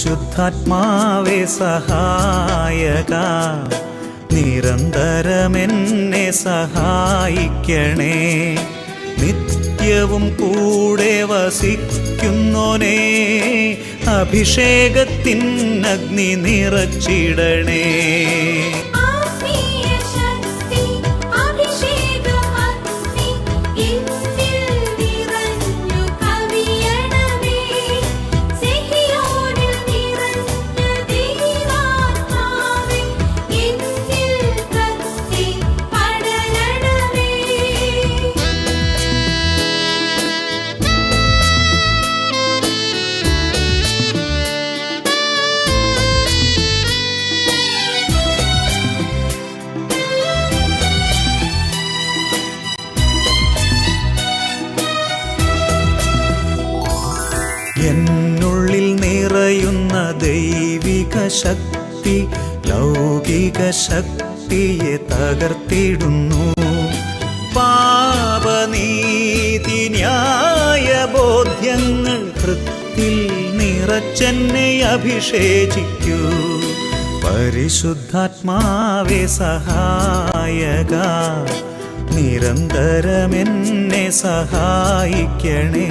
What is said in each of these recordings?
പരിശുദ്ധാത്മാവേ സഹായക, നിരന്തരമെന്നെ സഹായിക്കണേ. നിത്യവും കൂടെ വസിക്കുന്നോനേ, അഭിഷേകത്തിൻ അഗ്നി നിറച്ചിടണേ. എന്നുള്ളിൽ നിറയുന്ന ദൈവിക ശക്തി ലൗകിക ശക്തിയെ തകർത്തിടുന്നു. പാപനീതി ന്യായ ബോധ്യങ്ങൾ ഹൃത്തിൽ നിറച്ചെന്നെ അഭിഷേചിക്കൂ. പരിശുദ്ധാത്മാവേ സഹായക, നിരന്തരമെന്നെ സഹായിക്കണേ.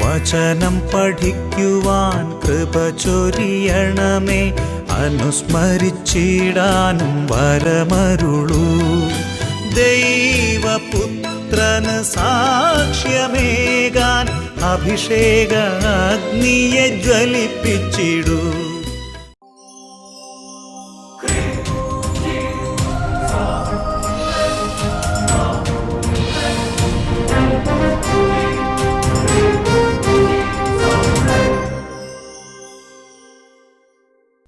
വചനം പഠിക്കുവാൻ കൃപ ചൊരിയണമേ, അനുസ്മരിച്ചിടാനും വരമരുളൂ. ദൈവപുത്രന് സാക്ഷ്യമേകാൻ അഭിഷേക അഗ്നിയെ ജ്വലിപ്പിച്ചിടൂ.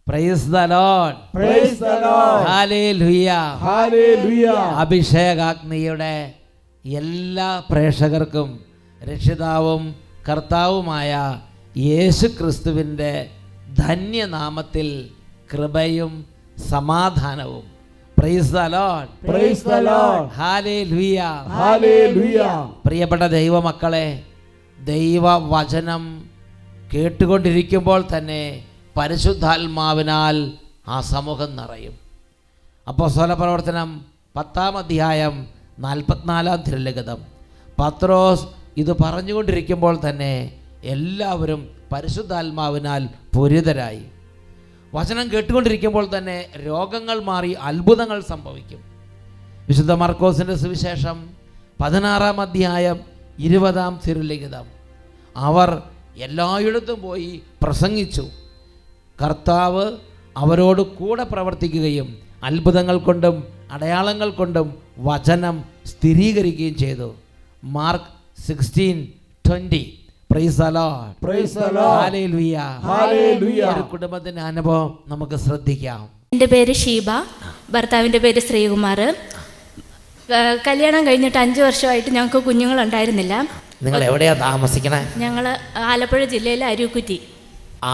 Praise the Lord. Praise the Lord. Hallelujah. Hallelujah. അഭിഷേകാഗ്നിയുടെ എല്ലാ പ്രേക്ഷകർക്കും രക്ഷിതാവും കർത്താവുമായ യേശു ക്രിസ്തുവിൻ്റെ ധന്യനാമത്തിൽ കൃപയും സമാധാനവും. Praise the Lord. Praise the Lord. Hallelujah. Hallelujah. പ്രിയപ്പെട്ട ദൈവമക്കളെ, ദൈവവചനം കേട്ടുകൊണ്ടിരിക്കുമ്പോൾ തന്നെ പരിശുദ്ധാത്മാവിനാൽ ആ സമൂഹം നിറയും. അപ്പോസ്തല പ്രവർത്തനം 10-ാം അധ്യായം 44-ാം തിരുലിഖിതം. പത്രോസ് ഇത് പറഞ്ഞുകൊണ്ടിരിക്കുമ്പോൾ തന്നെ എല്ലാവരും പരിശുദ്ധാത്മാവിനാൽ പൂരിതരായി. വചനം കേട്ടുകൊണ്ടിരിക്കുമ്പോൾ തന്നെ രോഗങ്ങൾ മാറി അത്ഭുതങ്ങൾ സംഭവിക്കും. വിശുദ്ധ മർക്കോസിൻ്റെ സുവിശേഷം 16-ാം അധ്യായം 20-ാം തിരുലിഖിതം. അവർ എല്ലായിടത്തും പോയി പ്രസംഗിച്ചു. കർത്താവ് അവരോട് കൂടെ പ്രവർത്തിക്കുകയും അത്ഭുതങ്ങൾ കൊണ്ടും അടയാളങ്ങൾ കൊണ്ടും വചനം സ്ഥിരീകരിക്കുകയും ചെയ്തു. Mark 16:20. Praise the Lord. Praise the Lord. Hallelujah. Hallelujah. ഒരു കുടുംബത്തിൻ്റെ അനുഭവം നമുക്ക് ശ്രദ്ധിക്കാം. എൻ്റെ പേര് ഷീബ, ഭർത്താവിൻ്റെ പേര് ശ്രീകുമാർ. കല്യാണം കഴിഞ്ഞിട്ട് 5 വർഷമായിട്ട് ഞങ്ങൾക്ക് കുഞ്ഞുങ്ങളുണ്ടായിരുന്നില്ല. നിങ്ങൾ എവിടെയാണ് താമസിക്കണേ? ഞങ്ങൾ ആലപ്പുഴ ജില്ലയിലെ അരൂക്കുറ്റി.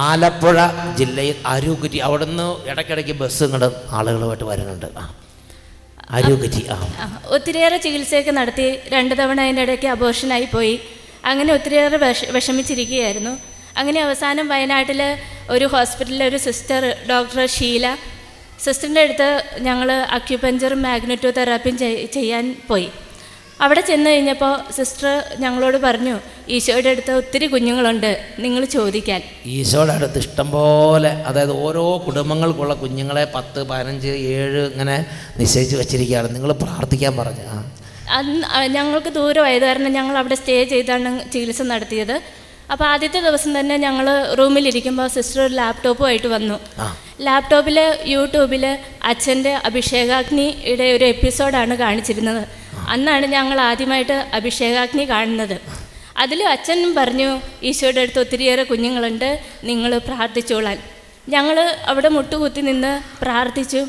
ആലപ്പുഴ ജില്ലയിൽ അരൂക്കുറ്റി. അവിടെ നിന്ന് ഇടയ്ക്കിടയ്ക്ക് ബസ് ഇങ്ങോട്ട് ആളുകളുമായിട്ട് വരുന്നുണ്ട്. അരൂക്കുറ്റി. ഒത്തിരിയേറെ ചികിത്സയൊക്കെ നടത്തി 2 തവണ അതിൻ്റെ ഇടയ്ക്ക് അബോർഷനായി പോയി. അങ്ങനെ ഒത്തിരിയേറെ വിഷമിച്ചിരിക്കുകയായിരുന്നു. അങ്ങനെ അവസാനം വയനാട്ടിൽ ഒരു ഹോസ്പിറ്റലിൽ ഒരു സിസ്റ്റർ, ഡോക്ടർ ഷീല സിസ്റ്ററിൻ്റെ അടുത്ത് ഞങ്ങൾ അക്യുപഞ്ചറും മാഗ്നറ്റോ തെറാപ്പിയും ചെയ്യാൻ പോയി. അവിടെ ചെന്ന് കഴിഞ്ഞപ്പോൾ സിസ്റ്റർ ഞങ്ങളോട് പറഞ്ഞു, ഈശോയുടെ അടുത്ത് ഒത്തിരി കുഞ്ഞുങ്ങളുണ്ട്, നിങ്ങൾ ചോദിക്കാൻ. ഈശോയുടെ അടുത്ത് ഇഷ്ടംപോലെ, അതായത് ഓരോ കുടുംബങ്ങൾക്കുള്ള കുഞ്ഞുങ്ങളെ 10, 15, 7 ഇങ്ങനെ നിശ്ചയിച്ച് വെച്ചിരിക്കുകയാണ്. നിങ്ങൾ പ്രാർത്ഥിക്കാൻ പറഞ്ഞു. ഞങ്ങൾക്ക് ദൂരമായത് കാരണം ഞങ്ങൾ അവിടെ സ്റ്റേ ചെയ്താണ് ചികിത്സ നടത്തിയത്. അപ്പോൾ ആദ്യത്തെ ദിവസം തന്നെ ഞങ്ങൾ റൂമിലിരിക്കുമ്പോൾ സിസ്റ്റർ ഒരു ലാപ്ടോപ്പുമായിട്ട് വന്നു. ലാപ്ടോപ്പിൽ യൂട്യൂബിൽ അച്ഛൻ്റെ അഭിഷേകാഗ്നിയുടെ ഒരു എപ്പിസോഡാണ് കാണിച്ചിരുന്നത്. അന്നാണ് ഞങ്ങൾ ആദ്യമായിട്ട് അഭിഷേകാഗ്നി കാണുന്നത്. അതിലും അച്ഛനും പറഞ്ഞു, ഈശോയുടെ അടുത്ത് ഒത്തിരിയേറെ കുഞ്ഞുങ്ങളുണ്ട്, നിങ്ങൾ പ്രാർത്ഥിച്ചോളാൻ. ഞങ്ങൾ അവിടെ മുട്ടുകുത്തി നിന്ന് പ്രാർത്ഥിച്ചു.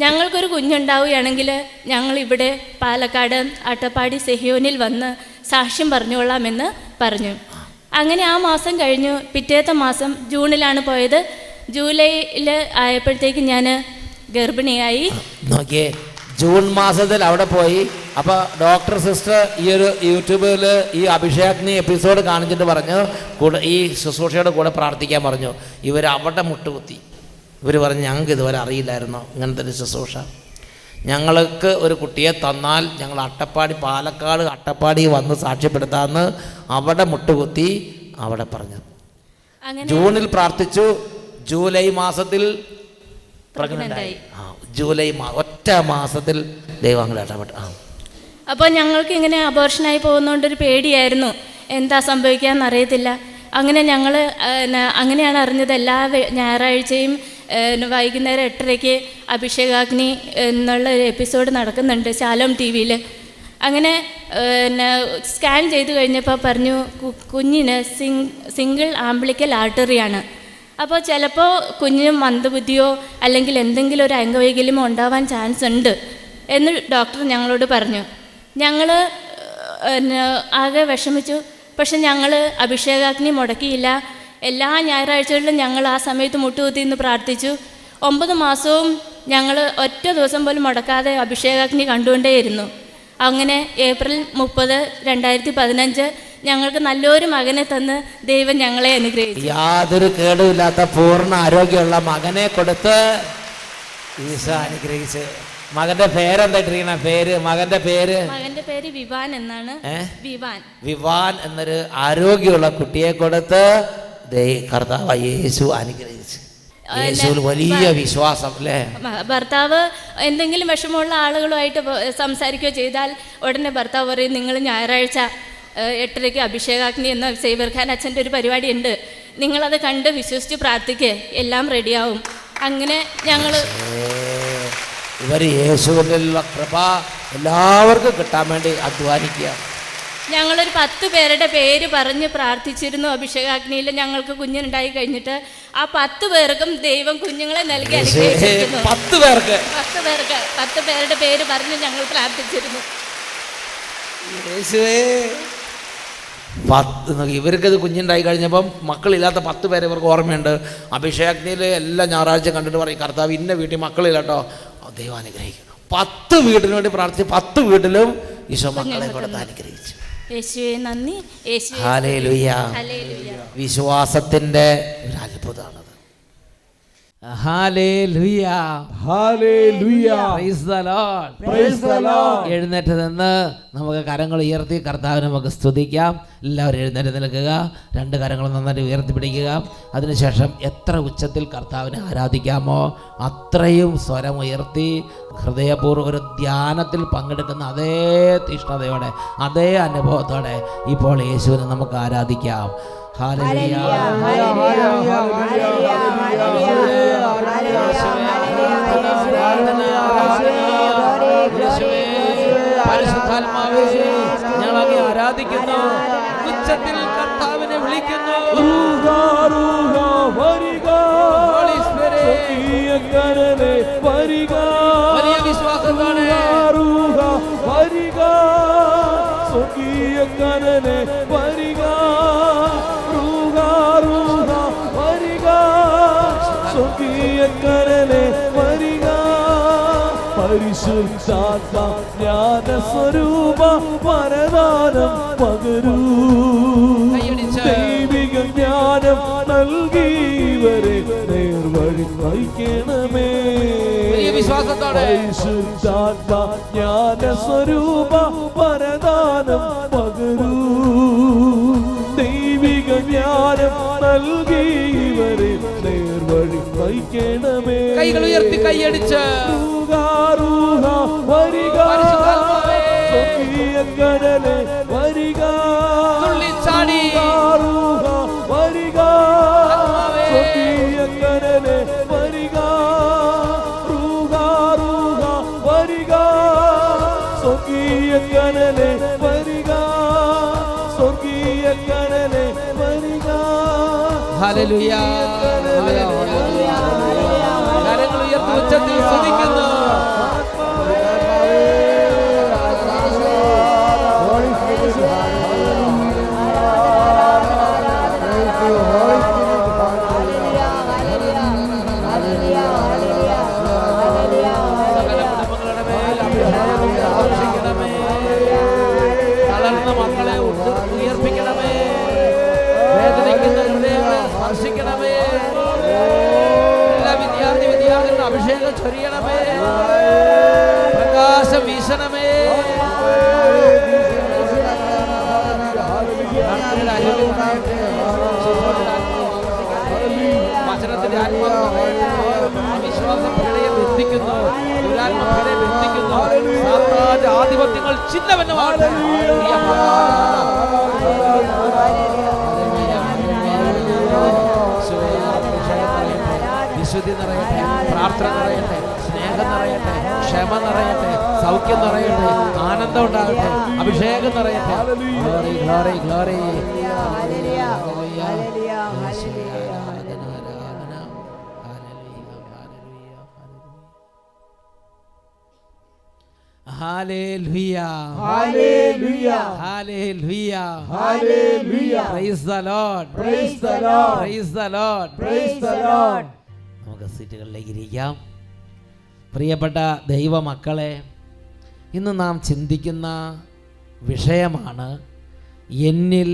ഞങ്ങൾക്കൊരു കുഞ്ഞുണ്ടാവുകയാണെങ്കിൽ ഞങ്ങളിവിടെ പാലക്കാട് അട്ടപ്പാടി സെഹിയോനിൽ വന്ന് സാക്ഷ്യം പറഞ്ഞോളാമെന്ന് പറഞ്ഞു. അങ്ങനെ ആ മാസം കഴിഞ്ഞു. പിറ്റേത്തെ മാസം ജൂണിലാണ് പോയത്. ജൂലൈയിൽ ആയപ്പോഴത്തേക്ക് ഞാൻ ഗർഭിണിയായി. നോക്കിയേ, ജൂൺ മാസത്തിൽ അവിടെ പോയി. അപ്പോൾ ഡോക്ടർ സിസ്റ്റർ ഈ ഒരു യൂട്യൂബിൽ ഈ അഭിഷേകിനി എപ്പിസോഡ് കാണിച്ചിട്ട് പറഞ്ഞു, കൂടെ ഈ ശുശ്രൂഷയുടെ കൂടെ പ്രാർത്ഥിക്കാൻ പറഞ്ഞു. ഇവർ അവിടെ മുട്ടുകുത്തി. ഇവർ പറഞ്ഞു, ഞങ്ങൾക്ക് ഇതുവരെ അറിയില്ലായിരുന്നോ ഇങ്ങനത്തെ ഒരു ശുശ്രൂഷ. ഞങ്ങൾക്ക് ഒരു കുട്ടിയെ തന്നാൽ ഞങ്ങൾ അട്ടപ്പാടി, പാലക്കാട് അട്ടപ്പാടി വന്ന് സാക്ഷ്യപ്പെടുത്താമെന്ന് അവിടെ മുട്ടുകുത്തി അവിടെ പറഞ്ഞു. ജൂണിൽ പ്രാർത്ഥിച്ചു. ജൂലൈ മാസത്തിൽ പ്രഗ്നൻ്റായി. ജൂലൈ ഒറ്റ മാസത്തിൽ ദൈവങ്ങൾ ഇടപെട്ടു. അപ്പോൾ ഞങ്ങൾക്ക് ഇങ്ങനെ അബോർഷനായി പോകുന്നതുകൊണ്ടൊരു പേടിയായിരുന്നു, എന്താ സംഭവിക്കാമെന്ന് അറിയത്തില്ല. അങ്ങനെ ഞങ്ങൾ അങ്ങനെയാണ് അറിഞ്ഞത്. എല്ലാ ഞായറാഴ്ചയും വൈകുന്നേരം 8:30 അഭിഷേകാഗ്നി എന്നുള്ള ഒരു എപ്പിസോഡ് നടക്കുന്നുണ്ട് ശാലോം TV-യിൽ. അങ്ങനെ സ്കാൻ ചെയ്ത് കഴിഞ്ഞപ്പോൾ പറഞ്ഞു, കുഞ്ഞിന് സിംഗിൾ ആംബ്ലിക്കൽ ആർട്ടറിയാണ്. അപ്പോൾ ചിലപ്പോൾ കുഞ്ഞിന് മന്ദബുദ്ധിയോ അല്ലെങ്കിൽ എന്തെങ്കിലും ഒരു അംഗവൈകല്യമോ ഉണ്ടാവാൻ ചാൻസ് ഉണ്ട് എന്ന് ഡോക്ടർ ഞങ്ങളോട് പറഞ്ഞു. ഞങ്ങൾ ആകെ വിഷമിച്ചു. പക്ഷെ ഞങ്ങൾ അഭിഷേകാഗ്നി മുടക്കിയില്ല. എല്ലാ ഞായറാഴ്ചകളിലും ഞങ്ങൾ ആ സമയത്ത് മുട്ടുകുത്തി നിന്ന് പ്രാർത്ഥിച്ചു. 9 മാസവും ഞങ്ങൾ ഒറ്റ ദിവസം പോലും മുടക്കാതെ അഭിഷേകാഗ്നി കണ്ടുകൊണ്ടേയിരുന്നു. അങ്ങനെ ഏപ്രിൽ 30, 2015 ഞങ്ങൾക്ക് നല്ലൊരു മകനെ തന്ന് ദൈവം ഞങ്ങളെ അനുഗ്രഹിച്ചു. യാതൊരു കേടുമില്ലാത്ത പൂർണ്ണ ആരോഗ്യമുള്ള മകനെ കൊടുത്ത് ഈശോ അനുഗ്രഹിച്ച്. മകന്റെ പേരെന്തായിട്ടിരിക്കണ പേര്? മകന്റെ പേര് വിവാൻ എന്നാണ്. വിവാൻ എന്നൊരു ആരോഗ്യമുള്ള കുട്ടിയെ കൊടുത്ത് കർത്താവ് യേശു അനുഗ്രഹിച്ചു. യേശുവിൽ വലിയ വിശ്വാസം അല്ലേ. ഭർത്താവ് എന്തെങ്കിലും വിഷമമുള്ള ആളുകളുമായിട്ട് സംസാരിക്കുകയോ ചെയ്താൽ ഉടനെ ഭർത്താവ് പറയും, നിങ്ങൾ ഞായറാഴ്ച 8:30 അഭിഷേകാഗ്നി എന്ന സേവ്യർ ഖാൻ അച്ഛൻ്റെ ഒരു പരിപാടി ഉണ്ട്, നിങ്ങളത് കണ്ട് വിശ്വസിച്ച് പ്രാർത്ഥിക്കുക, എല്ലാം റെഡിയാവും. അങ്ങനെ ഞങ്ങൾ ഇവർ യേശുവിനുള്ള കൃപ എല്ലാവർക്കും കിട്ടാൻ വേണ്ടി അധ്വാനിക്കുക. ഞങ്ങളൊരു 10 പേരുടെ പേര് പറഞ്ഞ് പ്രാർത്ഥിച്ചിരുന്നു അഭിഷേകാഗ്നിയിൽ. ഞങ്ങൾക്ക് കുഞ്ഞിനുണ്ടായി കഴിഞ്ഞിട്ട് ആ 10 പേർക്കും ദൈവം കുഞ്ഞുങ്ങളെ നൽകി അനുഗ്രഹിച്ചിരുന്നു. 10 പേരുടെ പേര് പറഞ്ഞ് ഞങ്ങൾ പ്രാർത്ഥിച്ചിരുന്നു. ഇവർക്കത് കുഞ്ഞുണ്ടായി കഴിഞ്ഞപ്പം മക്കളില്ലാത്ത 10 പേരെ ഇവർക്ക് ഓർമ്മയുണ്ട്. അഭിഷേകാഗ്നിയിൽ എല്ലാ ഞായറാഴ്ച കണ്ടിട്ട് പറയും, കർത്താവ് ഇന്ന വീട്ടിൽ മക്കളില്ല കേട്ടോ, ദൈവം അനുഗ്രഹിക്കും. 10 വീട്ടിന് വേണ്ടി പ്രാർത്ഥിച്ച് 10 വീട്ടിലും ഈശോ മക്കളെ കൊടുത്ത് അനുഗ്രഹിച്ചു. യേശുവേ നന്ദി. ഹല്ലേലൂയ. വിശ്വാസത്തിന്റെ ഒരു അത്ഭുതമാണത്. Hallelujah. Hallelujah. Praise the Lord. Praise the Lord. എഴുന്നേറ്റ് നിന്ന് നമുക്ക് കരങ്ങൾ ഉയർത്തി കർത്താവിനെ നമുക്ക് സ്തുതിക്കാം. എല്ലാവരും എഴുന്നേറ്റ് നിൽക്കുക. 2 കരങ്ങൾ നന്നായിട്ട് ഉയർത്തി പിടിക്കുക. അതിനുശേഷം എത്ര ഉച്ചത്തിൽ കർത്താവിനെ ആരാധിക്കാമോ അത്രയും സ്വരം ഉയർത്തി ഹൃദയപൂർവ്വം ഒരു ധ്യാനത്തിൽ പങ്കെടുക്കുന്ന അതേ തീഷ്ണതയോടെ അതേ അനുഭവത്തോടെ ഇപ്പോൾ യേശുവിനെ നമുക്ക് ആരാധിക്കാം. ഹല്ലേലൂയ. പരിശുദ്ധാത്മാവേ, ഞങ്ങൾ അങ്ങേ ആരാധിക്കുന്നു, ഉച്ചത്തിൽ കർത്താവിനെ വിളിക്കുന്നു. വലിയ വിശ്വാസത്തോടെ പരിശുദ്ധാത്മാ ജ്ഞാനസ്വരൂപ വരദാനം പകരൂ, ദൈവിക ജ്ഞാനം നൽകിയവരെ നേർവഴി നയിക്കണമേ. പരിശുദ്ധാത്മാ ജ്ഞാനസ്വരൂപ വരദാനം പകരൂ, ദൈവിക ജ്ഞാനം നൽകിയവരെ നേർവഴി നയിക്കണമേ. കൈകൾ ഉയർത്തി കൈയടിച്ച് വരിക, കടലെ വരിക, തുള്ളിച്ചാടി വരിക, കടലെ വരിക, വരിക, കടലെ വരിക, ഹല്ലേലൂയ. കരങ്ങൾ ഉയർത്തി ഉച്ചത്തിൽ സ്തുതിക്കുന്നു. തളർന്ന മക്കളെ ഉയർപ്പിക്കണമേ. വേദനിക്കുന്ന ഹൃദയങ്ങളെ സ്പർശിക്കണമേ. എല്ലാ വിദ്യാർത്ഥികളുടെ അഭിഷേകം ചൊരിയണമേ. പ്രകാശം വീശണമേ. വചനത്തിന്റെ ആത്മാവ് വിശ്വാസം പീഡയെ ബന്ധിക്കുന്നു. ദുരാത്മ പീഡയെ ബന്ധിക്കുന്നു. സാത്താന്റെ ആധിപത്യങ്ങൾ ചിഹ്നമെന്നുമാണ്. വിശുദ്ധി നിറയട്ടെ, പ്രാർത്ഥന നിറയട്ടെ, സ്നേഹം നിറയട്ടെ, ക്ഷമ നിറയട്ടെ, സൗഖ്യം നിറയട്ടെ, ആനന്ദം ഉണ്ടാകട്ടെ, അഭിഷേകം നിറയട്ടെ. Glory glory glory. Hallelujah. Hallelujah. Hallelujah. Hallelujah. Praise the Lord. Praise the Lord. Praise the Lord. Praise the Lord. നമുക്ക് സീറ്റുകളിലേക്ക് ഇരിക്കാം. പ്രിയപ്പെട്ട ദൈവമക്കളെ, ഇന്ന് നാം ചിന്തിക്കുന്ന വിഷയമാണ് എന്നിൽ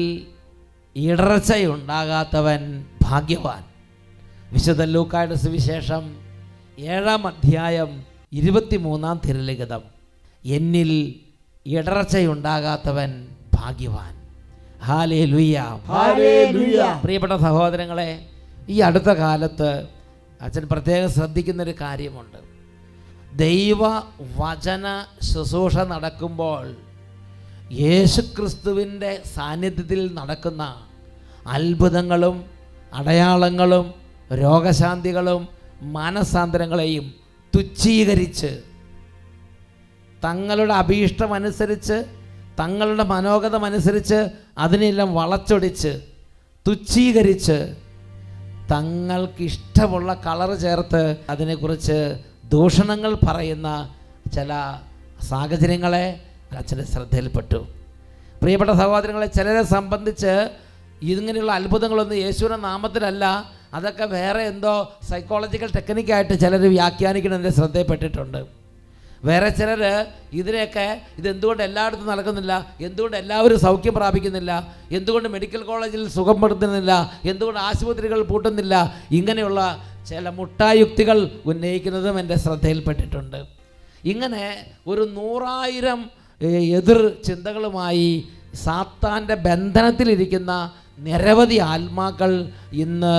ഇടർച്ചയുണ്ടാകാത്തവൻ ഭാഗ്യവാൻ. വിശുദ്ധ ലൂക്കായുടെ സുവിശേഷം 7-ാം അധ്യായം 23-ാം തിരുലിഖിതം. എന്നിൽ ഇടർച്ചയുണ്ടാകാത്തവൻ ഭാഗ്യവാൻ. ഹല്ലേലൂയ. ഹല്ലേലൂയ. പ്രിയപ്പെട്ട സഹോദരങ്ങളെ, ഈ അടുത്ത കാലത്ത് അച്ഛൻ പ്രത്യേകം ശ്രദ്ധിക്കുന്നൊരു കാര്യമുണ്ട്. ദൈവ വചന ശുശ്രൂഷ നടക്കുമ്പോൾ യേശുക്രിസ്തുവിൻ്റെ സാന്നിധ്യത്തിൽ നടക്കുന്ന അത്ഭുതങ്ങളും അടയാളങ്ങളും രോഗശാന്തികളും മാനസാന്തരങ്ങളെയും തുച്ഛീകരിച്ച് തങ്ങളുടെ അഭീഷ്ടമനുസരിച്ച് തങ്ങളുടെ മനോഗതമനുസരിച്ച് അതിനെല്ലാം വളച്ചൊടിച്ച് തുച്ഛീകരിച്ച് തങ്ങൾക്കിഷ്ടമുള്ള കളർ ചേർത്ത് അതിനെക്കുറിച്ച് ദൂഷണങ്ങൾ പറയുന്ന ചില സാഹചര്യങ്ങളെ അച്ഛൻ്റെ ശ്രദ്ധയിൽപ്പെട്ടു. പ്രിയപ്പെട്ട സഹോദരങ്ങളെ, ചിലരെ സംബന്ധിച്ച് ഇങ്ങനെയുള്ള അത്ഭുതങ്ങളൊന്നും യേശുവിൻ്റെ നാമത്തിലല്ല, അതൊക്കെ വേറെ എന്തോ സൈക്കോളജിക്കൽ ടെക്നിക്കായിട്ട് ചിലർ വ്യാഖ്യാനിക്കുന്നതിൻ്റെ ശ്രദ്ധയിൽപ്പെട്ടിട്ടുണ്ട്. വേറെ ചിലർ ഇതിനെയൊക്കെ ഇതെന്തുകൊണ്ട് എല്ലായിടത്തും നടക്കുന്നില്ല, എന്തുകൊണ്ട് എല്ലാവരും സൗഖ്യം പ്രാപിക്കുന്നില്ല, എന്തുകൊണ്ട് മെഡിക്കൽ കോളേജിൽ സുഖപ്പെടുത്തുന്നില്ല, എന്തുകൊണ്ട് ആശുപത്രികൾ പൂട്ടുന്നില്ല, ഇങ്ങനെയുള്ള ചില മുട്ടായുക്തികൾ ഉന്നയിക്കുന്നതും എൻ്റെ ശ്രദ്ധയിൽപ്പെട്ടിട്ടുണ്ട്. ഇങ്ങനെ ഒരു 100,000 എതിർ ചിന്തകളുമായി സാത്താൻ്റെ ബന്ധനത്തിലിരിക്കുന്ന നിരവധി ആത്മാക്കൾ ഇന്ന്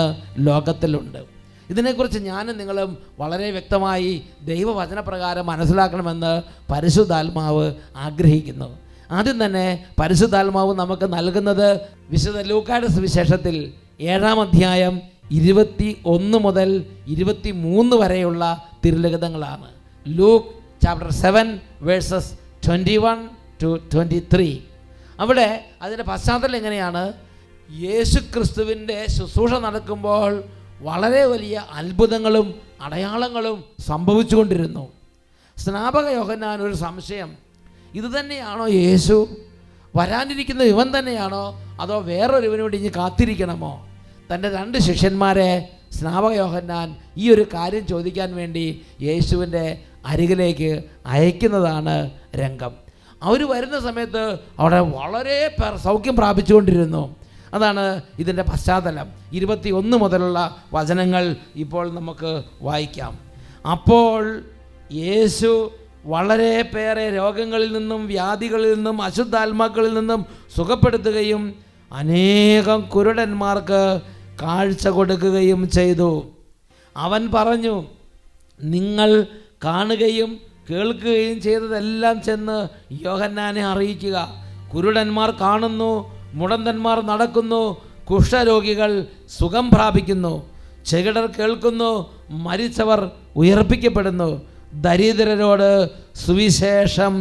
ലോകത്തിലുണ്ട്. ഇതിനെക്കുറിച്ച് ഞാനും നിങ്ങളും വളരെ വ്യക്തമായി ദൈവവചനപ്രകാരം മനസ്സിലാക്കണമെന്ന് പരിശുദ്ധാത്മാവ് ആഗ്രഹിക്കുന്നു. ആദ്യം തന്നെ പരിശുദ്ധാത്മാവ് നമുക്ക് നൽകുന്നത് വിശുദ്ധ ലൂക്കായുടെ സുവിശേഷത്തിൽ 7-ാം അധ്യായം 21 മുതൽ 23 വരെയുള്ള തിരുലിഖിതങ്ങളാണ്. Luke chapter 7 verses 21 to 23. അവിടെ അതിൻ്റെ പശ്ചാത്തലം എങ്ങനെയാണ്? യേശുക്രിസ്തുവിൻ്റെ ശുശ്രൂഷ നടക്കുമ്പോൾ വളരെ വലിയ അത്ഭുതങ്ങളും അടയാളങ്ങളും സംഭവിച്ചുകൊണ്ടിരുന്നു. സ്നാപക യോഹന്നാൻ ഒരു സംശയം, ഇത് തന്നെയാണോ യേശു? വരാനിരിക്കുന്ന ഇവൻ തന്നെയാണോ, അതോ വേറൊരുവന് വേണ്ടി ഇനി കാത്തിരിക്കണമോ? തൻ്റെ 2 ശിഷ്യന്മാരെ സ്നാപക യോഹന്നാൻ ഈ ഒരു കാര്യം ചോദിക്കാൻ വേണ്ടി യേശുവിൻ്റെ അരികിലേക്ക് അയക്കുന്നതാണ് രംഗം. അവർ വരുന്ന സമയത്ത് അവിടെ വളരെ പേർ സൗഖ്യം പ്രാപിച്ചുകൊണ്ടിരുന്നു. അതാണ് ഇതിൻ്റെ പശ്ചാത്തലം. 21 മുതലുള്ള വചനങ്ങൾ ഇപ്പോൾ നമുക്ക് വായിക്കാം. അപ്പോൾ യേശു വളരെ പേരെ രോഗങ്ങളിൽ നിന്നും വ്യാധികളിൽ നിന്നും അശുദ്ധാത്മാക്കളിൽ നിന്നും സുഖപ്പെടുത്തുകയും അനേകം കുരുടന്മാർക്ക് കാഴ്ച കൊടുക്കുകയും ചെയ്തു. അവൻ പറഞ്ഞു, നിങ്ങൾ കാണുകയും കേൾക്കുകയും ചെയ്തതെല്ലാം ചെന്ന് യോഹന്നാനെ അറിയിക്കുക. കുരുടന്മാർ കാണുന്നു, മുടന്തന്മാർ നടക്കുന്നു, കുഷ്ഠരോഗികൾ സുഖം പ്രാപിക്കുന്നു, ചെകിടർ കേൾക്കുന്നു, മരിച്ചവർ ഉയർപ്പിക്കപ്പെടുന്നു, ദരിദ്രരോട് സുവിശേഷം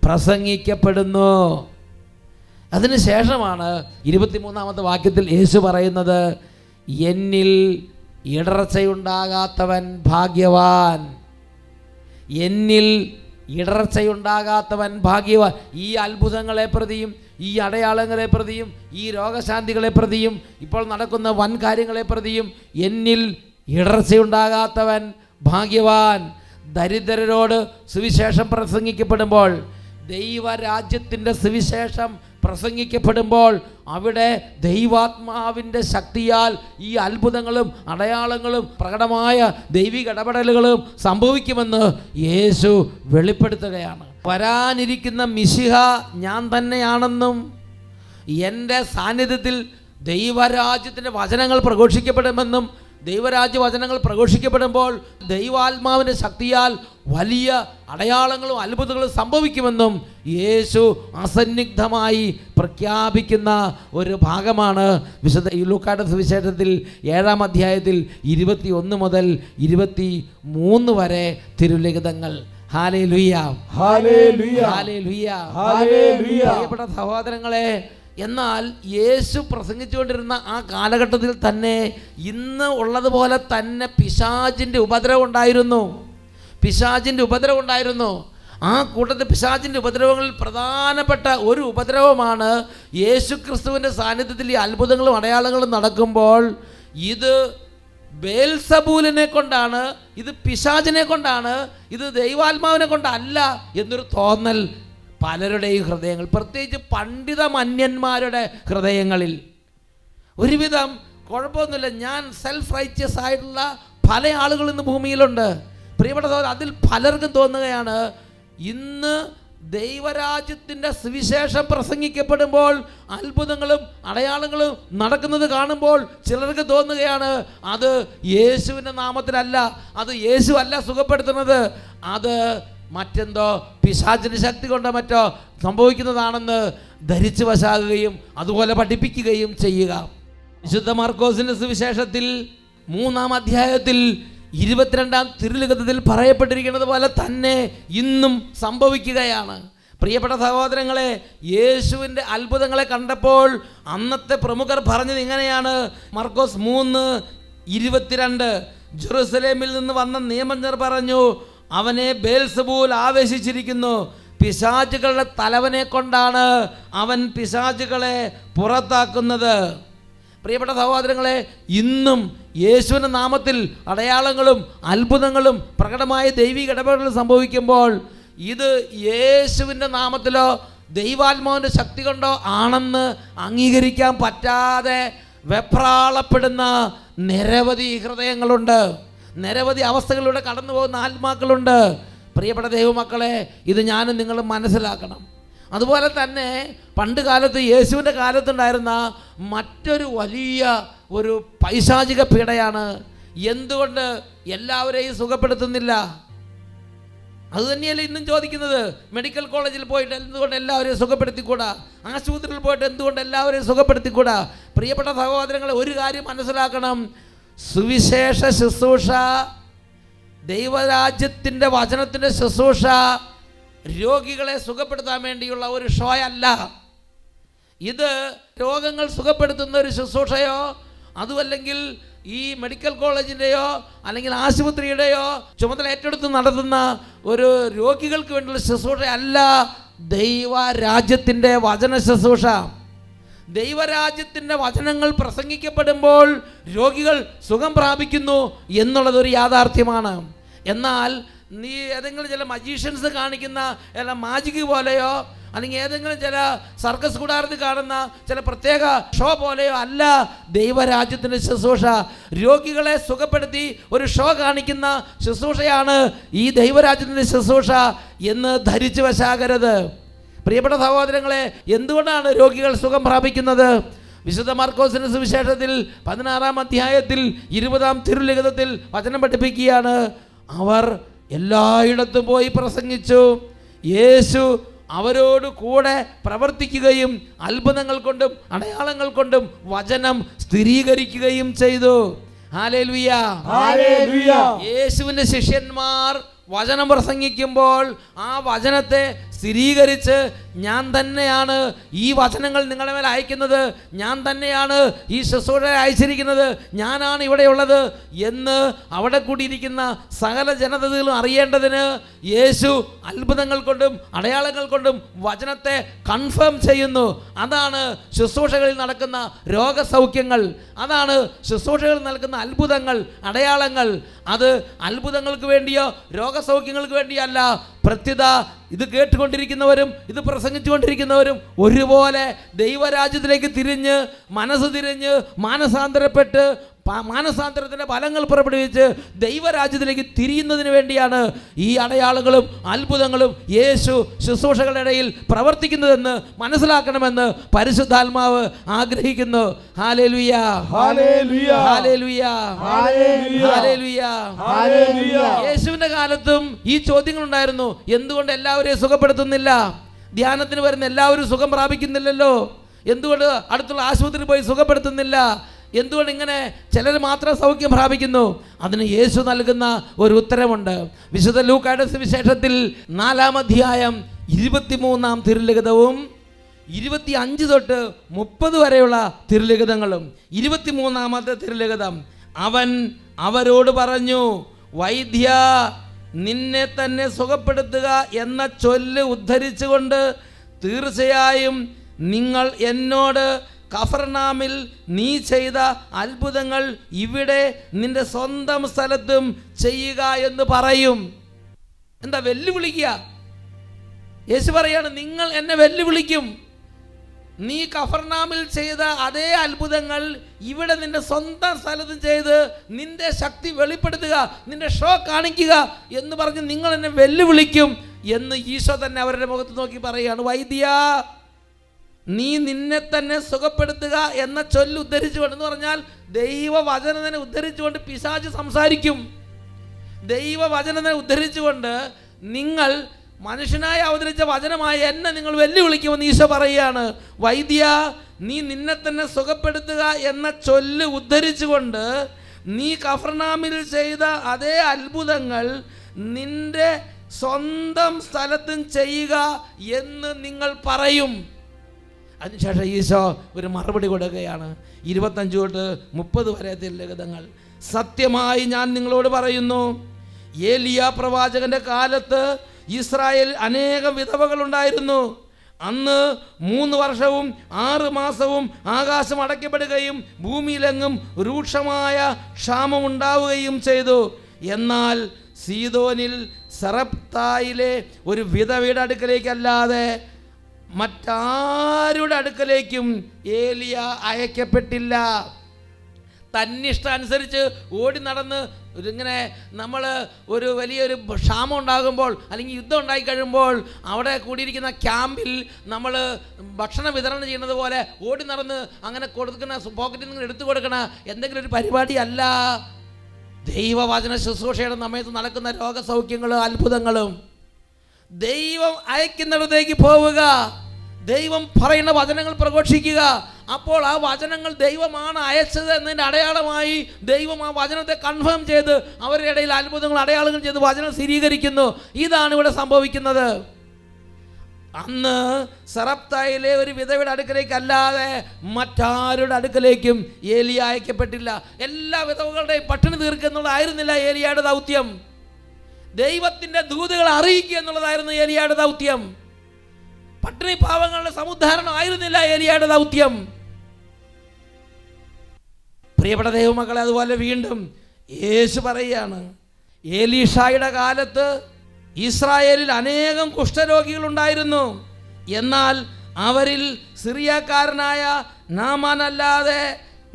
പ്രസംഗിക്കപ്പെടുന്നു. അതിനുശേഷമാണ് 23-ാമത്തെ വാക്യത്തിൽ യേശു പറയുന്നത്, എന്നിൽ ഇടർച്ചയുണ്ടാകാത്തവൻ ഭാഗ്യവാൻ. എന്നിൽ ഇടർച്ചയുണ്ടാകാത്തവൻ ഭാഗ്യവാൻ. ഈ അത്ഭുതങ്ങളെ പ്രതിയും ഈ അടയാളങ്ങളെ പ്രതിയും ഈ രോഗശാന്തികളെ പ്രതിയും ഇപ്പോൾ നടക്കുന്ന വൻ കാര്യങ്ങളെ പ്രതിയും എന്നിൽ ഇടർച്ചയുണ്ടാകാത്തവൻ ഭാഗ്യവാൻ. ദരിദ്രരോട് സുവിശേഷം പ്രസംഗിക്കപ്പെടുമ്പോൾ, ദൈവരാജ്യത്തിൻ്റെ സുവിശേഷം പ്രസംഗിക്കപ്പെടുമ്പോൾ അവിടെ ദൈവാത്മാവിൻ്റെ ശക്തിയാൽ ഈ അത്ഭുതങ്ങളും അടയാളങ്ങളും പ്രകടമായ ദൈവിക ഇടപെടലുകളും സംഭവിക്കുമെന്ന് യേശു വെളിപ്പെടുത്തുകയാണ്. വരാനിരിക്കുന്ന മിശിഹ ഞാൻ തന്നെയാണെന്നും എൻ്റെ സാന്നിധ്യത്തിൽ ദൈവരാജ്യത്തിൻ്റെ വചനങ്ങൾ പ്രഘോഷിക്കപ്പെടുമെന്നും, ദൈവരാജ്യ വചനങ്ങൾ പ്രഘോഷിക്കപ്പെടുമ്പോൾ ദൈവാത്മാവിൻ്റെ ശക്തിയാൽ വലിയ അടയാളങ്ങളും അത്ഭുതങ്ങളും സംഭവിക്കുമെന്നും യേശു അസന്നിഗ്ധമായി പ്രഖ്യാപിക്കുന്ന ഒരു ഭാഗമാണ് വിശുദ്ധ ലൂക്കായുടെ സുവിശേഷത്തിൽ 7-ാം അധ്യായത്തിൽ 21 മുതൽ 23 വരെ തിരുലിഖിതങ്ങൾ. Hallelujah, hallelujah, hallelujah, hallelujah. പ്രിയപ്പെട്ട സഹോദരങ്ങളെ, എന്നാൽ യേശു പ്രസംഗിച്ചുകൊണ്ടിരുന്ന ആ കാലഘട്ടത്തിൽ തന്നെ ഇന്ന് ഉള്ളതുപോലെ തന്നെ പിശാചിൻ്റെ ഉപദ്രവം ഉണ്ടായിരുന്നു. പിശാചിൻ്റെ ഉപദ്രവം ഉണ്ടായിരുന്നു. ആ കൂട്ടത്തിൽ പിശാചിൻ്റെ ഉപദ്രവങ്ങളിൽ പ്രധാനപ്പെട്ട ഒരു ഉപദ്രവമാണ് യേശു ക്രിസ്തുവിൻ്റെ സാന്നിധ്യത്തിൽ ഈ അത്ഭുതങ്ങളും അടയാളങ്ങളും നടക്കുമ്പോൾ ഇത് ബേൽസബൂലിനെ കൊണ്ടാണ്, ഇത് പിശാചിനെ കൊണ്ടാണ്, ഇത് ദൈവാത്മാവിനെ കൊണ്ടല്ല എന്നൊരു തോന്നൽ പലരുടെയും ഹൃദയങ്ങൾ, പ്രത്യേകിച്ച് പണ്ഡിത മന്യന്മാരുടെ ഹൃദയങ്ങളിൽ. ഒരുവിധം കുഴപ്പമൊന്നുമില്ല, ഞാൻ സെൽഫ് റൈറ്റിയസ് ആയിട്ടുള്ള പല ആളുകൾ ഇന്ന് ഭൂമിയിലുണ്ട്. പ്രിയപ്പെട്ട സഹോദരൻ, അതിൽ പലർക്കും തോന്നുകയാണ് ഇന്ന് ദൈവരാജ്യത്തിൻ്റെ സുവിശേഷം പ്രസംഗിക്കപ്പെടുമ്പോൾ അത്ഭുതങ്ങളും അടയാളങ്ങളും നടക്കുന്നത് കാണുമ്പോൾ ചിലർക്ക് തോന്നുകയാണ് അത് യേശുവിൻ്റെ നാമത്തിലല്ല, അത് യേശു അല്ല സുഖപ്പെടുത്തുന്നത്, അത് മറ്റെന്തോ പിശാചിൻ്റെ ശക്തി കൊണ്ടോ മറ്റോ സംഭവിക്കുന്നതാണെന്ന് ധരിച്ചു വശാകുകയും അതുപോലെ പഠിപ്പിക്കുകയും ചെയ്യുക. വിശുദ്ധ മാർക്കോസിൻ്റെ സുവിശേഷത്തിൽ 3-ാം അധ്യായത്തിൽ 22-ാം തിരുലിഖിതത്തിൽ പറയപ്പെട്ടിരിക്കുന്നത് പോലെ തന്നെ ഇന്നും സംഭവിക്കുകയാണ്. പ്രിയപ്പെട്ട സഹോദരങ്ങളെ, യേശുവിൻ്റെ അത്ഭുതങ്ങളെ കണ്ടപ്പോൾ അന്നത്തെ പ്രമുഖർ പറഞ്ഞത് ഇങ്ങനെയാണ്. മാർക്കോസ് 3:22, ജെറുസലേമിൽ നിന്ന് വന്ന നിയമജ്ഞർ പറഞ്ഞു, അവനെ ബേൽസബൂൽ ആവേശിച്ചിരിക്കുന്നു, പിശാചുകളുടെ തലവനെ കൊണ്ടാണ് അവൻ പിശാചുകളെ പുറത്താക്കുന്നത്. പ്രിയപ്പെട്ട സഹോദരങ്ങളെ, ഇന്നും യേശുവിൻ്റെ നാമത്തിൽ അടയാളങ്ങളും അത്ഭുതങ്ങളും പ്രകടമായ ദൈവിക ഇടപെടലുകൾ സംഭവിക്കുമ്പോൾ ഇത് യേശുവിൻ്റെ നാമത്തിലോ ദൈവാത്മാവിൻ്റെ ശക്തി കൊണ്ടോ ആണെന്ന് അംഗീകരിക്കാൻ പറ്റാതെ വെപ്രാളപ്പെടുന്ന നിരവധി ഹൃദയങ്ങളുണ്ട്, നിരവധി അവസ്ഥകളിലൂടെ കടന്നു പോകുന്ന ആത്മാക്കളുണ്ട്. പ്രിയപ്പെട്ട ദൈവമക്കളെ, ഇത് ഞാനും നിങ്ങളും മനസ്സിലാക്കണം. അതുപോലെ തന്നെ പണ്ട് കാലത്ത് യേശുവിൻ്റെ കാലത്തുണ്ടായിരുന്ന മറ്റൊരു വലിയ ഒരു പൈശാചിക പീഡയാണ് എന്തുകൊണ്ട് എല്ലാവരെയും സുഖപ്പെടുത്തുന്നില്ല. അതുതന്നെയല്ലേ ഇന്നും ചോദിക്കുന്നത്. മെഡിക്കൽ കോളേജിൽ പോയിട്ട് എന്തുകൊണ്ട് എല്ലാവരെയും സുഖപ്പെടുത്തിക്കൂടാ? ആശുപത്രിയിൽ പോയിട്ട് എന്തുകൊണ്ട് എല്ലാവരെയും സുഖപ്പെടുത്തിക്കൂടാ? പ്രിയപ്പെട്ട സഹോദരങ്ങളെ, ഒരു കാര്യം മനസ്സിലാക്കണം. സുവിശേഷ ശുശ്രൂഷ, ദൈവരാജ്യത്തിൻ്റെ വചനത്തിൻ്റെ ശുശ്രൂഷ രോഗികളെ സുഖപ്പെടുത്താൻ വേണ്ടിയുള്ള ഒരു ഷോ അല്ല. ഇത് രോഗങ്ങൾ സുഖപ്പെടുത്തുന്ന ഒരു ശുശ്രൂഷയോ അതുമല്ലെങ്കിൽ ഈ മെഡിക്കൽ കോളേജിൻ്റെയോ അല്ലെങ്കിൽ ആശുപത്രിയുടെയോ ചുമതല ഏറ്റെടുത്ത് നടത്തുന്ന ഒരു രോഗികൾക്ക് വേണ്ടിയുള്ള ശുശ്രൂഷ അല്ല ദൈവരാജ്യത്തിൻ്റെ വചന ശുശ്രൂഷ. ദൈവരാജ്യത്തിൻ്റെ വചനങ്ങൾ പ്രസംഗിക്കപ്പെടുമ്പോൾ രോഗികൾ സുഖം പ്രാപിക്കുന്നു എന്നുള്ളതൊരു യാഥാർത്ഥ്യമാണ്. എന്നാൽ നീ ഏതെങ്കിലും ചില മജീഷ്യൻസ് കാണിക്കുന്ന ചില മാജിക് പോലെയോ അല്ലെങ്കിൽ ഏതെങ്കിലും ചില സർക്കസ് കൂടാരത്തിൽ കാണുന്ന ചില പ്രത്യേക ഷോ പോലെയോ അല്ല ദൈവരാജ്യത്തിൻ്റെ ശുശ്രൂഷ. രോഗികളെ സുഖപ്പെടുത്തി ഒരു ഷോ കാണിക്കുന്ന ശുശ്രൂഷയാണ് ഈ ദൈവരാജ്യത്തിൻ്റെ ശുശ്രൂഷ എന്ന് ധരിച്ചു വശാകരുത്. പ്രിയപ്പെട്ട സഹോദരങ്ങളെ, എന്തുകൊണ്ടാണ് രോഗികൾ സുഖം പ്രാപിക്കുന്നത്? വിശുദ്ധ മാർക്കോസിന്റെ സുവിശേഷത്തിൽ 16-ാം അധ്യായത്തിൽ 20-ാം തിരുലിഖിതത്തിൽ വചനം പഠിപ്പിക്കുകയാണ്. അവർ എല്ലായിടത്തും പോയി പ്രസംഗിച്ചു, യേശു അവരോട് കൂടെ പ്രവർത്തിക്കുകയും അത്ഭുതങ്ങൾ കൊണ്ടും അടയാളങ്ങൾ കൊണ്ടും വചനം സ്ഥിരീകരിക്കുകയും ചെയ്തു. Hallelujah, hallelujah. യേശുവിൻ്റെ ശിഷ്യന്മാർ വചനം പ്രസംഗിക്കുമ്പോൾ ആ വചനത്തെ സ്ഥിരീകരിച്ച് ഞാൻ തന്നെയാണ് ഈ വചനങ്ങൾ നിങ്ങളുടെ മേൽ അയക്കുന്നത്, ഞാൻ തന്നെയാണ് ഈ ശുശ്രൂഷ അയച്ചിരിക്കുന്നത്, ഞാനാണ് ഇവിടെയുള്ളത് എന്ന് അവിടെ കൂടിയിരിക്കുന്ന സകല ജനതകളും അറിയേണ്ടതിന് യേശു അത്ഭുതങ്ങൾ കൊണ്ടും അടയാളങ്ങൾ കൊണ്ടും വചനത്തെ കൺഫേം ചെയ്യുന്നു. അതാണ് ശുശ്രൂഷകളിൽ നടക്കുന്ന രോഗസൗഖ്യങ്ങൾ, അതാണ് ശുശ്രൂഷകളിൽ നടക്കുന്ന അത്ഭുതങ്ങൾ, അടയാളങ്ങൾ. അത് അത്ഭുതങ്ങൾക്ക് വേണ്ടിയോ രോഗസൗഖ്യങ്ങൾക്ക് വേണ്ടിയോ അല്ല. പ്രത്യുത ഇത് കേട്ടുകൊണ്ടിരിക്കുന്നവരും ഇത് പ്രസംഗിച്ചുകൊണ്ടിരിക്കുന്നവരും ഒരുപോലെ ദൈവരാജ്യത്തിലേക്ക് തിരിഞ്ഞ് മനസ്സ് തിരിഞ്ഞ് മാനസാന്തരപ്പെട്ട് മാനസാന്തരത്തിൻ്റെ ഫലങ്ങൾ പുറപ്പെടുവിച്ച് ദൈവരാജ്യത്തിലേക്ക് തിരിയുന്നതിന് വേണ്ടിയാണ് ഈ അടയാളങ്ങളും അത്ഭുതങ്ങളും യേശു ശുശ്രൂഷകളുടെ ഇടയിൽ പ്രവർത്തിക്കുന്നതെന്ന് മനസ്സിലാക്കണമെന്ന് പരിശുദ്ധാത്മാവ് ആഗ്രഹിക്കുന്നു. Hallelujah, hallelujah, hallelujah, hallelujah, hallelujah. യേശുവിൻ്റെ കാലത്തും ഈ ചോദ്യങ്ങളുണ്ടായിരുന്നു. എന്തുകൊണ്ട് എല്ലാവരെയും സുഖപ്പെടുത്തുന്നില്ല? ധ്യാനത്തിന് വരുന്ന എല്ലാവരും സുഖം പ്രാപിക്കുന്നില്ലല്ലോ. എന്തുകൊണ്ട് അടുത്തുള്ള ആശുപത്രിയിൽ പോയി സുഖപ്പെടുത്തുന്നില്ല? എന്തുകൊണ്ട് ഇങ്ങനെ ചിലർ മാത്രം സൗഖ്യം പ്രാപിക്കുന്നു? അതിന് യേശു നൽകുന്ന ഒരു ഉത്തരമുണ്ട്. വിശുദ്ധ ലൂക്കായുടെ സുവിശേഷത്തിൽ 4-ാം അധ്യായം 23-ാം തിരുലിഖിതവും 25 തൊട്ട് 30 വരെയുള്ള തിരുലിഖിതങ്ങളും. 23-ാമത്തെ തിരുലിഖിതം, അവൻ അവരോട് പറഞ്ഞു, വൈദ്യ, നിന്നെ തന്നെ സുഖപ്പെടുത്തുക എന്ന ചൊല്ല് ഉദ്ധരിച്ചുകൊണ്ട് തീർച്ചയായും നിങ്ങൾ എന്നോട് കഫർനാമിൽ നീ ചെയ്ത അത്ഭുതങ്ങൾ ഇവിടെ നിന്റെ സ്വന്തം സ്ഥലത്തും ചെയ്യുക എന്ന് പറയും. എന്താ വെല്ലുവിളിക്കുക? യേശു പറയാണ്, നിങ്ങൾ എന്നെ വെല്ലുവിളിക്കും. നീ കഫർനാമിൽ ചെയ്ത അതേ അത്ഭുതങ്ങൾ ഇവിടെ നിന്റെ സ്വന്തം സ്ഥലത്തും ചെയ്ത് നിന്റെ ശക്തി വെളിപ്പെടുത്തുക, നിന്റെ ഷോ കാണിക്കുക എന്ന് പറഞ്ഞ് നിങ്ങൾ എന്നെ വെല്ലുവിളിക്കും എന്ന് ഈശോ തന്നെ അവരുടെ മുഖത്ത് നോക്കി പറയുകയാണ്. വൈദ്യ, നീ നിന്നെ തന്നെ സുഖപ്പെടുത്തുക എന്ന ചൊല്ല് ഉദ്ധരിച്ചുകൊണ്ട്, എന്ന് പറഞ്ഞാൽ ദൈവവചനത്തിനെ ഉദ്ധരിച്ചുകൊണ്ട് പിശാച് സംസാരിക്കും. ദൈവവചനത്തിനെ ഉദ്ധരിച്ചുകൊണ്ട് നിങ്ങൾ മനുഷ്യനായി അവതരിച്ച വചനമായ എന്നെ നിങ്ങൾ വെല്ലുവിളിക്കുമെന്ന് ഈശോ പറയുകയാണ്. വൈദ്യ, നീ നിന്നെ തന്നെ സുഖപ്പെടുത്തുക എന്ന ചൊല്ല് ഉദ്ധരിച്ചുകൊണ്ട് നീ കഫർനാമിൽ ചെയ്ത അതേ അത്ഭുതങ്ങൾ നിന്റെ സ്വന്തം സ്ഥലത്തും ചെയ്യുക എന്ന് നിങ്ങൾ പറയും. അതിനുശേഷം ഈശോ ഒരു മറുപടി കൊടുക്കുകയാണ്. 25 തൊട്ട് 30 വരെ തിരുലിഖിതങ്ങൾ. സത്യമായി ഞാൻ നിങ്ങളോട് പറയുന്നു, ഏലിയ പ്രവാചകന്റെ കാലത്ത് ഇസ്രായേൽ അനേകം വിധവകളുണ്ടായിരുന്നു. അന്ന് 3 വർഷവും 6 മാസവും ആകാശം അടയ്ക്കപ്പെടുകയും ഭൂമിയിലെങ്ങും രൂക്ഷമായ ക്ഷാമം ഉണ്ടാവുകയും ചെയ്തു. എന്നാൽ സീദോനിൽ സറപ്തായിലെ ഒരു വിധവയുടെ അടുക്കലേക്കല്ലാതെ മറ്റാരുടെ അടുക്കലേക്കും ഏലിയ അയക്കപ്പെട്ടില്ല. തന്നിഷ്ടം അനുസരിച്ച് ഓടി നടന്ന് ഇങ്ങനെ നമ്മൾ ഒരു വലിയൊരു ക്ഷാമം ഉണ്ടാകുമ്പോൾ അല്ലെങ്കിൽ യുദ്ധം ഉണ്ടായിക്കഴിയുമ്പോൾ അവിടെ കൂടിയിരിക്കുന്ന ക്യാമ്പിൽ നമ്മൾ ഭക്ഷണം വിതരണം ചെയ്യുന്നത് പോലെ ഓടി നടന്ന് അങ്ങനെ കൊടുക്കുന്ന പോക്കറ്റിൽ നിന്ന് എടുത്തു കൊടുക്കണ എന്തെങ്കിലും ഒരു പരിപാടിയല്ല ദൈവവചന ശുശ്രൂഷയുടെ സമയത്ത് നടക്കുന്ന രോഗസൗഖ്യങ്ങളും അത്ഭുതങ്ങളും. ദൈവം അയക്കുന്നിടത്തേക്ക് പോവുക, ദൈവം പറയുന്ന വചനങ്ങൾ പ്രഘോഷിക്കുക. അപ്പോൾ ആ വചനങ്ങൾ ദൈവമാണ് അയച്ചത് എന്നതിൻ്റെ അടയാളമായി ദൈവം ആ വചനത്തെ കൺഫേം ചെയ്ത് അവരുടെ ഇടയിൽ അത്ഭുതങ്ങൾ അടയാളങ്ങൾ ചെയ്ത് വചനം സ്ഥിരീകരിക്കുന്നു. ഇതാണ് ഇവിടെ സംഭവിക്കുന്നത്. അന്ന് സറപ്തായിലെ ഒരു വിധവയുടെ അടുക്കലേക്ക് അല്ലാതെ മറ്റാരുടെ അടുക്കലേക്കും ഏലിയ അയക്കപ്പെട്ടില്ല. എല്ലാ വിധവകളുടെയും പട്ടിണി തീർക്കുക എന്നുള്ളതായിരുന്നില്ല ഏലിയയുടെ ദൗത്യം. ദൈവത്തിൻ്റെ ദൂതുകളെ അറിയിക്കുക എന്നുള്ളതായിരുന്നു ഏലിയയുടെ ദൗത്യം. പട്ടിണി പാവങ്ങളുടെ സമുദ്ധാരണം ആയിരുന്നില്ല ഏലിയയുടെ ദൗത്യം. പ്രിയപ്പെട്ട ദൈവമക്കളെ, അതുപോലെ വീണ്ടും യേശു പറയുകയാണ്, ഏലീഷായുടെ കാലത്ത് ഇസ്രായേലിൽ അനേകം കുഷ്ഠരോഗികളുണ്ടായിരുന്നു. എന്നാൽ അവരിൽ സിറിയക്കാരനായ നാമാൻ അല്ലാതെ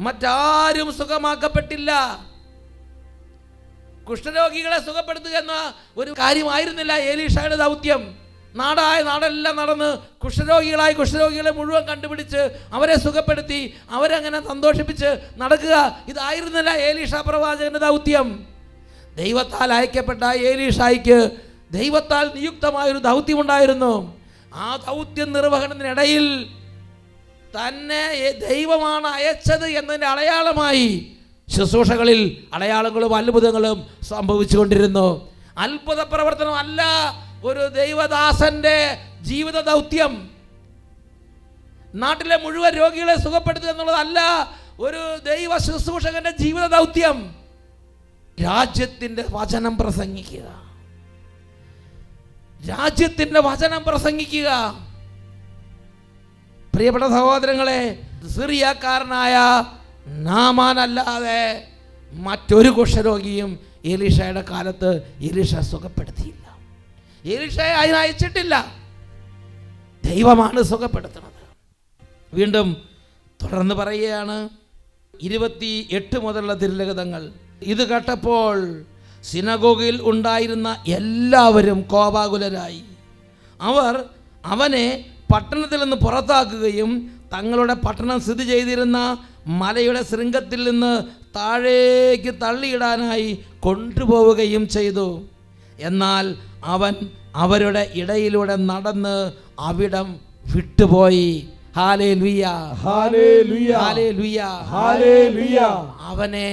മറ്റാരും സുഖമാക്കപ്പെട്ടില്ല. കുഷ്ഠരോഗികളെ സുഖപ്പെടുത്തുക എന്ന ഒരു കാര്യമായിരുന്നില്ല ഏലീഷായുടെ ദൗത്യം. നാടെല്ലാം നടന്ന് കുഷ്ഠരോഗികളെ മുഴുവൻ കണ്ടുപിടിച്ച് അവരെ സുഖപ്പെടുത്തി അവരങ്ങനെ സന്തോഷിപ്പിച്ച് നടക്കുക, ഇതായിരുന്നില്ല ഏലീഷാ പ്രവാചകന്റെ ദൗത്യം. ദൈവത്താൽ അയക്കപ്പെട്ട ഏലീഷായ്ക്ക് ദൈവത്താൽ നിയുക്തമായൊരു ദൗത്യമുണ്ടായിരുന്നു. ആ ദൗത്യം നിർവഹണത്തിനിടയിൽ തന്നെ ദൈവമാണ് അയച്ചത് എന്നതിൻ്റെ അടയാളമായി ശുശ്രൂഷകളിൽ അടയാളങ്ങളും അത്ഭുതങ്ങളും സംഭവിച്ചു കൊണ്ടിരുന്നു. അത്ഭുത പ്രവർത്തനം അല്ല ഒരു ദൈവദാസന്റെ ജീവിത ദൗത്യം. നാട്ടിലെ മുഴുവൻ രോഗികളെ സുഖപ്പെടുത്തുക എന്നുള്ളതല്ല ഒരു ദൈവ ശുശ്രൂഷകന്റെ ജീവിത ദൗത്യം. രാജ്യത്തിന്റെ വചനം പ്രസംഗിക്കുക, രാജ്യത്തിന്റെ വചനം പ്രസംഗിക്കുക. പ്രിയപ്പെട്ട സഹോദരങ്ങളെ, സിറിയക്കാരനായ നാമാനല്ലാതെ മറ്റൊരു കുഷ്ഠരോഗിയും എലീഷയുടെ കാലത്ത് എലീഷ സുഖപ്പെടുത്തിയില്ല. എലീഷയെ അതിന് അയച്ചിട്ടില്ല, ദൈവമാണ് സുഖപ്പെടുത്തുന്നത്. വീണ്ടും തുടർന്ന് പറയുകയാണ് 28 മുതലുള്ള തിരുലിഖിതങ്ങൾ. ഇത് കേട്ടപ്പോൾ സിനഗോഗിൽ ഉണ്ടായിരുന്ന എല്ലാവരും കോപാകുലരായി. അവർ അവനെ പട്ടണത്തിൽ നിന്ന് പുറത്താക്കുകയും തങ്ങളുടെ പട്ടണം സ്ഥിതി ചെയ്തിരുന്ന മലയുടെ ശൃംഗത്തിൽ നിന്ന് താഴേക്ക് തള്ളിയിടാനായി കൊണ്ടുപോവുകയും ചെയ്തു. എന്നാൽ അവൻ അവരുടെ ഇടയിലൂടെ നടന്ന് അവിടം വിട്ടുപോയി. Hallelujah, hallelujah, hallelujah, hallelujah. അവനെ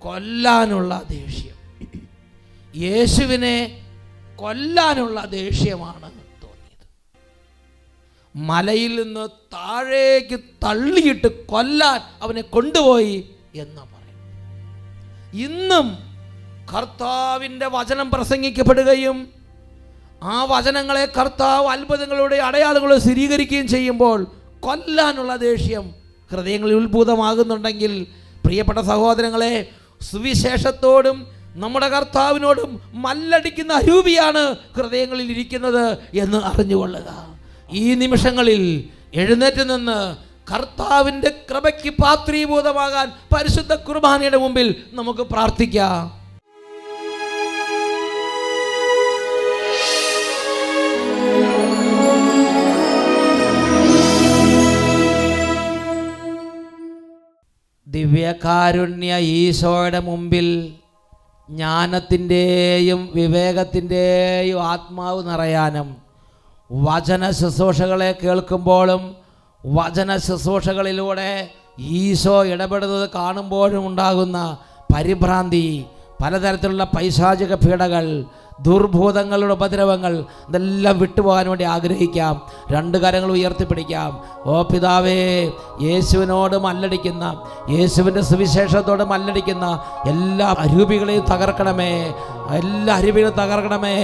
കൊല്ലാനുള്ള ദേഷ്യം, യേശുവിനെ കൊല്ലാനുള്ള ദേഷ്യമാണ് തോന്നിയത്. മലയിൽ നിന്ന് താഴേക്ക് തള്ളിയിട്ട് കൊല്ലാൻ അവനെ കൊണ്ടുപോയി എന്ന് പറയും. ഇന്നും കർത്താവിൻ്റെ വചനം പ്രസംഗിക്കപ്പെടുകയും ആ വചനങ്ങളെ കർത്താവ് അത്ഭുതങ്ങളുടെ അടയാളങ്ങളെ സ്ഥിരീകരിക്കുകയും ചെയ്യുമ്പോൾ കൊല്ലാനുള്ള ദേഷ്യം ഹൃദയങ്ങളിൽ ഉത്ഭൂതമാകുന്നുണ്ടെങ്കിൽ, പ്രിയപ്പെട്ട സഹോദരങ്ങളെ, സുവിശേഷത്തോടും നമ്മുടെ കർത്താവിനോടും മല്ലടിക്കുന്ന അരൂപിയാണ് ഹൃദയങ്ങളിൽ ഇരിക്കുന്നത് എന്ന് അറിഞ്ഞുകൊള്ളുക. ഈ നിമിഷങ്ങളിൽ എഴുന്നേറ്റ് നിന്ന് കർത്താവിൻ്റെ കൃപയ്ക്ക് പാത്രീഭൂതമാകാൻ പരിശുദ്ധ കുർബാനയുടെ മുമ്പിൽ നമുക്ക് പ്രാർത്ഥിക്കാം. ദിവ്യകാരുണ്യ ഈശോയുടെ മുമ്പിൽ ജ്ഞാനത്തിൻ്റെയും വിവേകത്തിൻ്റെയും ആത്മാവ് നിറയാനും വചന ശുശ്രൂഷകളെ കേൾക്കുമ്പോഴും വചന ശുശ്രൂഷകളിലൂടെ ഈശോ ഇടപെടുന്നത് കാണുമ്പോഴും ഉണ്ടാകുന്ന പരിഭ്രാന്തി, പലതരത്തിലുള്ള പൈശാചിക പീഡകൾ, ദുർഭൂതങ്ങളുടെ ഉപദ്രവങ്ങൾ, ഇതെല്ലാം വിട്ടുപോകാൻ വേണ്ടി ആഗ്രഹിക്കാം. 2 കരങ്ങൾ ഉയർത്തിപ്പിടിക്കാം. ഓ പിതാവേ, യേശുവിനോട് മല്ലടിക്കുന്ന, യേശുവിൻ്റെ സുവിശേഷത്തോട് മല്ലടിക്കുന്ന എല്ലാ അരൂപികളെയും തകർക്കണമേ, എല്ലാ അരൂപികളും തകർക്കണമേ.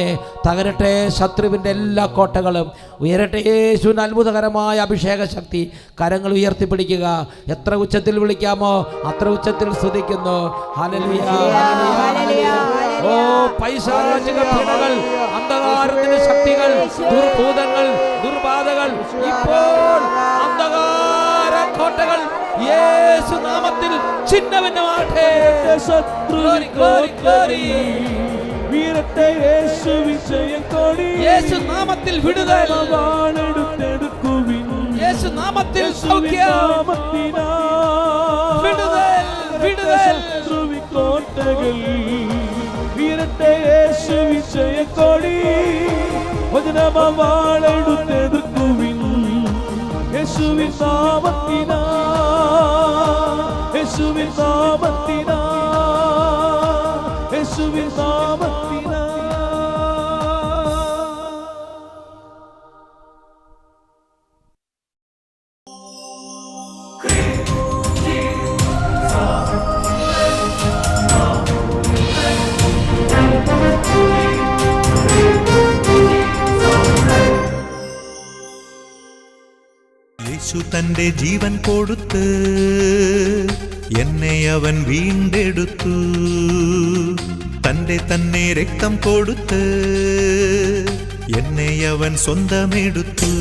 തകരട്ടെ ശത്രുവിൻ്റെ എല്ലാ കോട്ടകളും, ഉയരട്ടെ യേശുവിൻ്റെ അത്ഭുതകരമായ അഭിഷേക ശക്തി. കരങ്ങൾ ഉയർത്തിപ്പിടിക്കുക. എത്ര ഉച്ചത്തിൽ വിളിക്കാമോ അത്ര ഉച്ചത്തിൽ സ്തുതിക്കുന്നു. Hallelujah, hallelujah. ഓ പൈശാചിക പീഡകൾ, അന്ധകാരത്തിന്റെ ശക്തികൾ, ദുർഭൂതങ്ങൾ, ദുർബാധകൾ, ഇപ്പോൾ അന്ധകാര കോട്ടകൾ യേശു നാമത്തിൽ ഛിന്നഭിന്നമാകട്ടെ. യേശു നാമത്തിൽ വിടുതൽ, യേശു നാമത്തിൽ സൗഖ്യം, വിടുതൽ, വിടുതൽ. കോട്ടകൾ വീരട്ടെ യേശു വിജയക്കൊടി, വചനമാവാളെടുത്തെടുക്കുവിൻ യേശുവിൻ നാമത്തിനാ, യേശുവിൻ നാമത്തിനാ, യേശുവിൻ നാമത്തിനാ. യേശു തന്റെ ജീവൻ കൊടുത്ത് എന്നെ അവൻ വീണ്ടെടുത്തു. തന്റെ തന്നെ രക്തം കൊടുത്ത് എന്നെ അവൻ സ്വന്തമെടുത്തു.